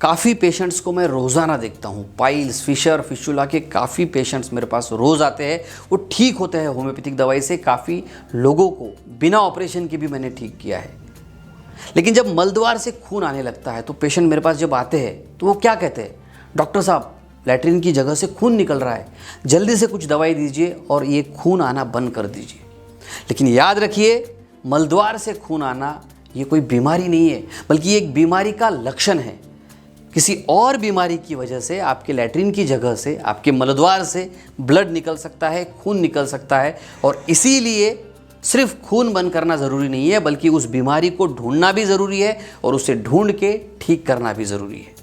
काफ़ी पेशेंट्स को मैं रोज़ाना देखता हूँ। पाइल्स, फिशर, फिशुला के काफ़ी पेशेंट्स मेरे पास रोज़ आते हैं। वो ठीक होते हैं होम्योपैथिक दवाई से। काफ़ी लोगों को बिना ऑपरेशन के भी मैंने ठीक किया है। लेकिन जब मलद्वार से खून आने लगता है तो पेशेंट मेरे पास जब आते हैं तो वो क्या कहते हैं, डॉक्टर साहब लैट्रिन की जगह से खून निकल रहा है, जल्दी से कुछ दवाई दीजिए और ये खून आना बंद कर दीजिए। लेकिन याद रखिए, मलद्वार से खून आना ये कोई बीमारी नहीं है, बल्कि एक बीमारी का लक्षण है। किसी और बीमारी की वजह से आपके लैट्रिन की जगह से, आपके मलद्वार से ब्लड निकल सकता है, खून निकल सकता है। और इसीलिए सिर्फ खून बंद करना ज़रूरी नहीं है, बल्कि उस बीमारी को ढूंढना भी ज़रूरी है और उसे ढूंढ के ठीक करना भी ज़रूरी है।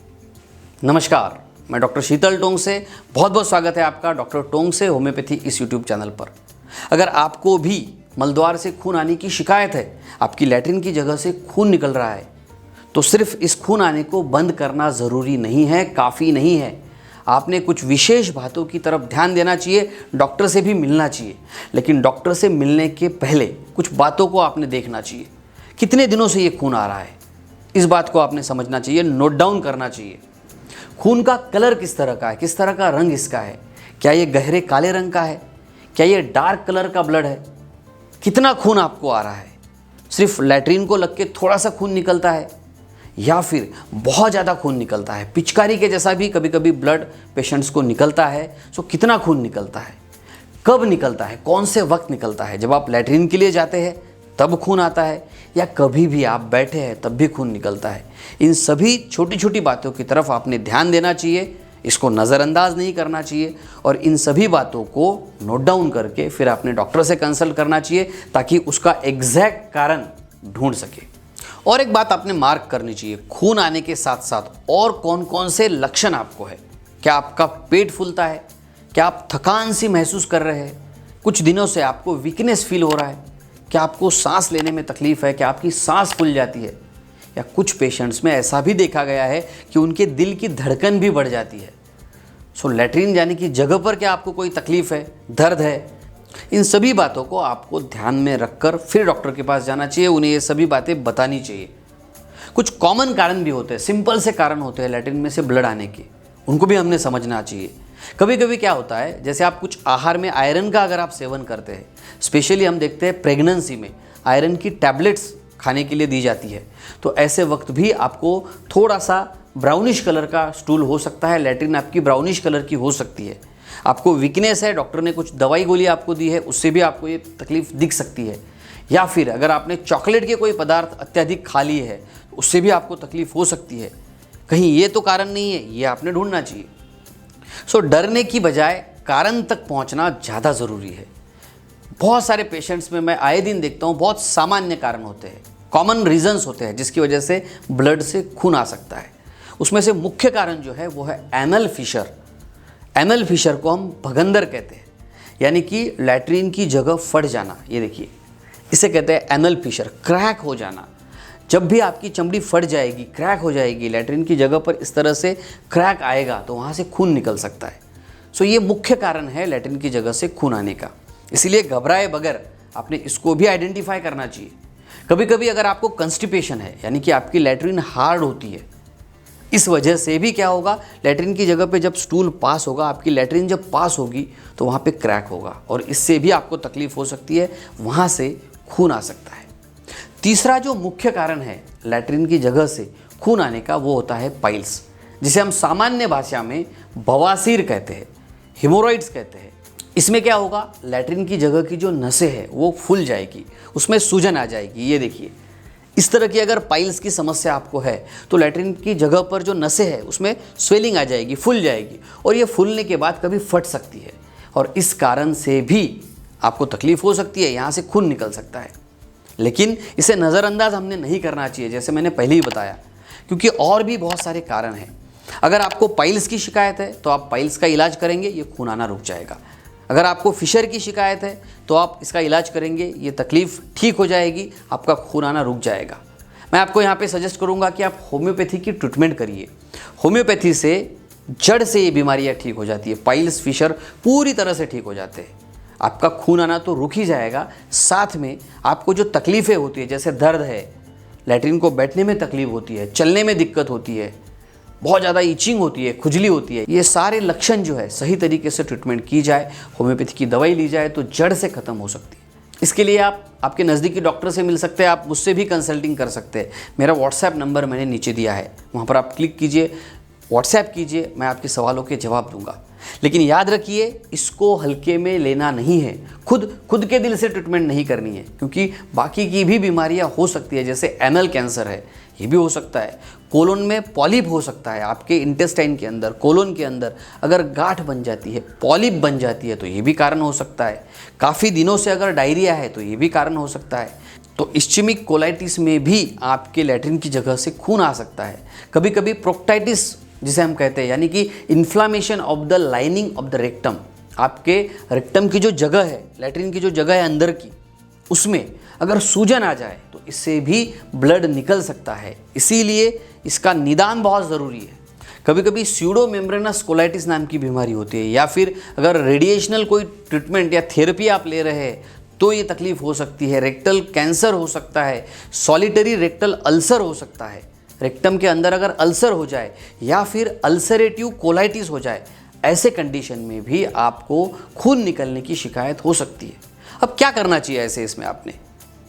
नमस्कार, मैं डॉक्टर शीतल टोंग से बहुत बहुत स्वागत है आपका डॉक्टर टोंग से होम्योपैथी इस यूट्यूब चैनल पर। अगर आपको भी मलद्वार से खून आने की शिकायत है, आपकी लैट्रिन की जगह से खून निकल रहा है, तो सिर्फ इस खून आने को बंद करना ज़रूरी नहीं है, काफ़ी नहीं है। आपने कुछ विशेष बातों की तरफ ध्यान देना चाहिए, डॉक्टर से भी मिलना चाहिए। लेकिन डॉक्टर से मिलने के पहले कुछ बातों को आपने देखना चाहिए। कितने दिनों से ये खून आ रहा है, इस बात को आपने समझना चाहिए, नोट डाउन करना चाहिए। खून का कलर किस तरह का है, किस तरह का रंग इसका है, क्या ये गहरे काले रंग का है, क्या ये डार्क कलर का ब्लड है, कितना खून आपको आ रहा है, सिर्फ लैट्रिन को लग के थोड़ा सा खून निकलता है या फिर बहुत ज़्यादा खून निकलता है, पिचकारी के जैसा भी कभी कभी ब्लड पेशेंट्स को निकलता है। सो कितना खून निकलता है, कब निकलता है, कौन से वक्त निकलता है, जब आप लैट्रिन के लिए जाते हैं तब खून आता है या कभी भी आप बैठे हैं तब भी खून निकलता है। इन सभी छोटी छोटी बातों की तरफ आपने ध्यान देना चाहिए, इसको नज़रअंदाज नहीं करना चाहिए और इन सभी बातों को नोट डाउन करके फिर आपने डॉक्टर से कंसल्ट करना चाहिए ताकि उसका एग्जैक्ट कारण ढूंढ सके। और एक बात आपने मार्क करनी चाहिए, खून आने के साथ साथ और कौन कौन से लक्षण आपको है। क्या आपका पेट फूलता है, क्या आप थकान सी महसूस कर रहे हैं, कुछ दिनों से आपको वीकनेस फील हो रहा है, क्या आपको सांस लेने में तकलीफ है, क्या आपकी सांस फूल जाती है, या कुछ पेशेंट्स में ऐसा भी देखा गया है कि उनके दिल की धड़कन भी बढ़ जाती है। सो लैट्रिन जाने की जगह पर क्या आपको कोई तकलीफ है, दर्द है, इन सभी बातों को आपको ध्यान में रखकर फिर डॉक्टर के पास जाना चाहिए, उन्हें ये सभी बातें बतानी चाहिए। कुछ कॉमन कारण भी होते हैं, सिंपल से कारण होते हैं लैट्रिन में से ब्लड आने के, उनको भी हमने समझना चाहिए। कभी कभी क्या होता है, जैसे आप कुछ आहार में आयरन का अगर आप सेवन करते हैं, स्पेशली हम देखते हैं प्रेगनेंसी में आयरन की टैबलेट्स खाने के लिए दी जाती है, तो ऐसे वक्त भी आपको थोड़ा सा ब्राउनिश कलर का स्टूल हो सकता है, लैट्रिन आपकी ब्राउनिश कलर की हो सकती है। आपको वीकनेस है, डॉक्टर ने कुछ दवाई गोली आपको दी है, उससे भी आपको ये तकलीफ दिख सकती है। या फिर अगर आपने चॉकलेट के कोई पदार्थ अत्यधिक खा लिए है, उससे भी आपको तकलीफ हो सकती है। कहीं ये तो कारण नहीं है, ये आपने ढूंढना चाहिए। सो डरने की बजाय कारण तक पहुंचना ज़्यादा ज़रूरी है। बहुत सारे पेशेंट्स में मैं आए दिन देखता हूँ, बहुत सामान्य कारण होते हैं, कॉमन रीजंस होते हैं जिसकी वजह से ब्लड से खून आ सकता है। उसमें से मुख्य कारण जो है वो है एनल फिशर। एनल फिशर को हम भगंदर कहते हैं, यानी कि लैट्रिन की जगह फट जाना। ये देखिए, इसे कहते हैं एनल फिशर, क्रैक हो जाना। जब भी आपकी चमड़ी फट जाएगी, क्रैक हो जाएगी, लैट्रिन की जगह पर इस तरह से क्रैक आएगा तो वहाँ से खून निकल सकता है। सो ये मुख्य कारण है लैट्रिन की जगह से खून आने का। इसीलिए घबराए बगैर आपने इसको भी आइडेंटिफाई करना चाहिए। कभी कभी अगर आपको कंस्टिपेशन है, यानी कि आपकी लैट्रिन हार्ड होती है, इस वजह से भी क्या होगा, लैट्रिन की जगह पे जब स्टूल पास होगा, आपकी लैट्रिन जब पास होगी तो वहाँ पे क्रैक होगा और इससे भी आपको तकलीफ हो सकती है, वहाँ से खून आ सकता है। तीसरा जो मुख्य कारण है लैट्रिन की जगह से खून आने का, वो होता है पाइल्स, जिसे हम सामान्य भाषा में बवासीर कहते हैं, हिमोरॉइड्स कहते हैं। इसमें क्या होगा, लैट्रिन की जगह की जो नसें हैं वो फूल जाएगी, उसमें सूजन आ जाएगी। ये देखिए, इस तरह की अगर पाइल्स की समस्या आपको है तो लैट्रिन की जगह पर जो नसें हैं उसमें स्वेलिंग आ जाएगी, फूल जाएगी और ये फूलने के बाद कभी फट सकती है और इस कारण से भी आपको तकलीफ हो सकती है, यहाँ से खून निकल सकता है। लेकिन इसे नज़रअंदाज हमने नहीं करना चाहिए, जैसे मैंने पहले ही बताया, क्योंकि और भी बहुत सारे कारण हैं। अगर आपको पाइल्स की शिकायत है तो आप पाइल्स का इलाज करेंगे, ये खून आना रुक जाएगा। अगर आपको फिशर की शिकायत है तो आप इसका इलाज करेंगे, ये तकलीफ़ ठीक हो जाएगी, आपका खून आना रुक जाएगा। मैं आपको यहाँ पे सजेस्ट करूँगा कि आप होम्योपैथी की ट्रीटमेंट करिए। होम्योपैथी से जड़ से ये बीमारियाँ ठीक हो जाती है, पाइल्स, फिशर पूरी तरह से ठीक हो जाते हैं। आपका खून आना तो रुक ही जाएगा, साथ में आपको जो तकलीफ़ें होती है, जैसे दर्द है, लैट्रिन को बैठने में तकलीफ होती है, चलने में दिक्कत होती है, बहुत ज़्यादा ईचिंग होती है, खुजली होती है, ये सारे लक्षण जो है सही तरीके से ट्रीटमेंट की जाए, होम्योपैथी की दवाई ली जाए तो जड़ से ख़त्म हो सकती है। इसके लिए आप आपके नज़दीकी डॉक्टर से मिल सकते हैं, आप मुझसे भी कंसल्टिंग कर सकते हैं। मेरा व्हाट्सएप नंबर मैंने नीचे दिया है, वहाँ पर आप क्लिक कीजिए, व्हाट्सएप कीजिए, मैं आपके सवालों के जवाब दूंगा। लेकिन याद रखिए, इसको हल्के में लेना नहीं है, खुद के दिल से ट्रीटमेंट नहीं करनी है, क्योंकि बाकी की भी बीमारियां हो सकती है, जैसे एनल कैंसर है, ये भी हो सकता है, कोलोन में पॉलिप हो सकता है, आपके इंटेस्टाइन के अंदर, कोलोन के अंदर अगर गांठ बन जाती है, पॉलिप बन जाती है तो ये भी कारण हो सकता है, काफ़ी दिनों से अगर डायरिया है तो ये भी कारण हो सकता है। तो इस्चेमिक कोलाइटिस में भी आपके लैट्रिन की जगह से खून आ सकता है। कभी कभी प्रोक्टाइटिस जिसे हम कहते हैं, यानी कि inflammation of the lining of the rectum, आपके रेक्टम की जो जगह है, लैट्रिन की जो जगह है अंदर की, उसमें अगर सूजन आ जाए तो इससे भी ब्लड निकल सकता है। इसीलिए इसका निदान बहुत ज़रूरी है। कभी कभी स्यूडो मेम्ब्रेनस कोलाइटिस नाम की बीमारी होती है, या फिर अगर रेडिएशनल कोई ट्रीटमेंट या थेरेपी आप ले रहे हैं तो ये तकलीफ हो सकती है। रेक्टल कैंसर हो सकता है, सॉलिटरी रेक्टल अल्सर हो सकता है, रेक्टम के अंदर अगर अल्सर हो जाए या फिर अल्सरेटिव कोलाइटिस हो जाए, ऐसे कंडीशन में भी आपको खून निकलने की शिकायत हो सकती है। अब क्या करना चाहिए ऐसे इसमें आपने?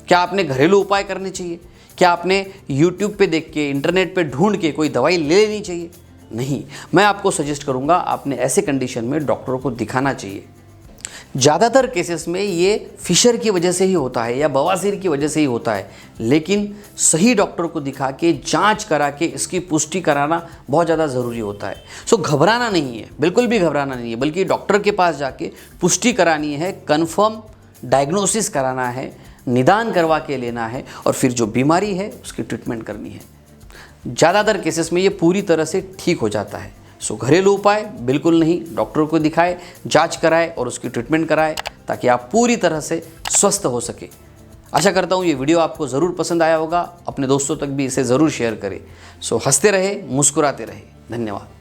क्या आपने घरेलू उपाय करने चाहिए? क्या आपने यूट्यूब पे देख के, इंटरनेट पे ढूंढ के कोई दवाई ले लेनी चाहिए? नहीं, मैं आपको सजेस्ट करूंगा आपने ऐसे कंडीशन में डॉक्टरों को दिखाना चाहिए। ज़्यादातर केसेस में ये फिशर की वजह से ही होता है या बवासीर की वजह से ही होता है, लेकिन सही डॉक्टर को दिखा के जांच करा के इसकी पुष्टि कराना बहुत ज़्यादा ज़रूरी होता है। सो घबराना नहीं है, बिल्कुल भी घबराना नहीं है, बल्कि डॉक्टर के पास जाके पुष्टि करानी है, कन्फर्म डायग्नोसिस कराना है, निदान करवा के लेना है और फिर जो बीमारी है उसकी ट्रीटमेंट करनी है। ज़्यादातर केसेस में ये पूरी तरह से ठीक हो जाता है। सो घरेलू उपाय बिल्कुल नहीं, डॉक्टर को दिखाए, जांच कराए और उसकी ट्रीटमेंट कराए, ताकि आप पूरी तरह से स्वस्थ हो सके। आशा करता हूँ ये वीडियो आपको ज़रूर पसंद आया होगा। अपने दोस्तों तक भी इसे ज़रूर शेयर करें। सो हंसते रहे, मुस्कुराते रहे। धन्यवाद।